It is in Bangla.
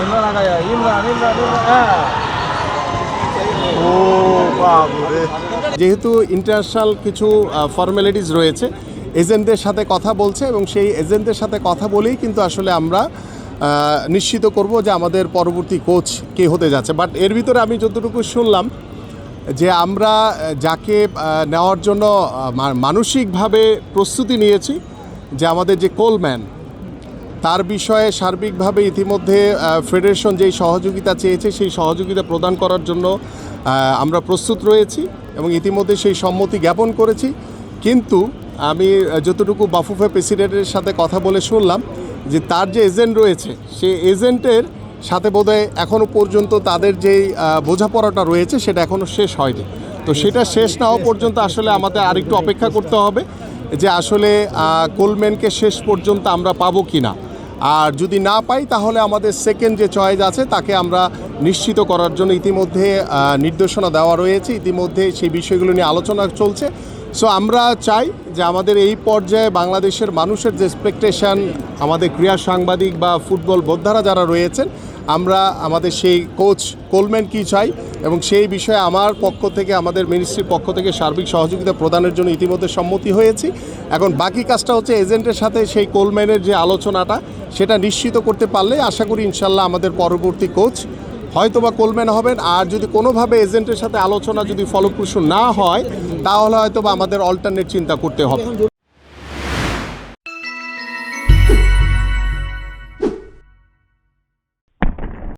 ইমরান আগায়া ইমরান ইমরান ইমরান ও বাবুরে। যেহেতু ইন্টারন্যাশনাল কিছু ফর্মালিটিস রয়েছে, এজেন্টদের সাথে কথা বলছে এবং সেই এজেন্টদের সাথে কথা বলেই কিন্তু আসলে আমরা নিশ্চিত করব যে আমাদের পরবর্তী কোচ কে হতে যাচ্ছে। বাট এর ভিতরে আমি যতটুকু শুনলাম যে আমরা যাকে নেওয়ার জন্য মানসিকভাবে প্রস্তুতি নিয়েছি, যে আমাদের যে কোলম্যান, তার বিষয়ে সার্বিকভাবে ইতিমধ্যে ফেডারেশন যেই সহযোগিতা চেয়েছে সেই সহযোগিতা প্রদান করার জন্য আমরা প্রস্তুত রয়েছি এবং ইতিমধ্যে সেই সম্মতি জ্ঞাপন করেছি। কিন্তু আমি যতটুকু বাফুফে প্রেসিডেন্টের সাথে কথা বলে শুনলাম যে তার যে এজেন্ট রয়েছে সেই এজেন্টের সাথে বোধহয় এখনও পর্যন্ত তাদের যেই বোঝাপড়াটা রয়েছে সেটা এখনও শেষ হয়নি। তো সেটা শেষ না হওয়া পর্যন্ত আসলে আমাদের আরেকটু অপেক্ষা করতে হবে যে আসলে কোলম্যানকে শেষ পর্যন্ত আমরা পাবো কি না। আর যদি না পাই তাহলে আমাদের সেকেন্ড যে চয়েস আছে তাকে আমরা নিশ্চিত করার জন্য ইতিমধ্যে নির্দেশনা দেওয়া রয়েছে, ইতিমধ্যে সেই বিষয়গুলো নিয়ে আলোচনা চলছে। সো আমরা চাই যে আমাদের এই পর্যায়ে বাংলাদেশের মানুষের যে এক্সপেকটেশান, আমাদের ক্রীড়া সাংবাদিক বা ফুটবল বোদ্ধারা যারা রয়েছেন, আমরা আমাদের সেই কোচ কোলম্যান কী চাই এবং সেই বিষয়ে আমার পক্ষ থেকে, আমাদের মিনিস্ট্রির পক্ষ থেকে সার্বিক সহযোগিতা প্রদানের জন্য ইতিমধ্যে সম্মতি হয়েছি। এখন বাকি কাজটা হচ্ছে এজেন্টের সাথে সেই কোলম্যানের যে আলোচনাটা সেটা নিশ্চিত করতে পারলে আশা করি ইনশাল্লাহ আমাদের পরবর্তী কোচ হয়তোবা কোলম্যান হবেন। আর যদি কোনোভাবে এজেন্টের সাথে আলোচনা যদি ফলপ্রসূ না হয় তাহলে হয়তোবা আমাদের অল্টারনেট চিন্তা করতে হবে।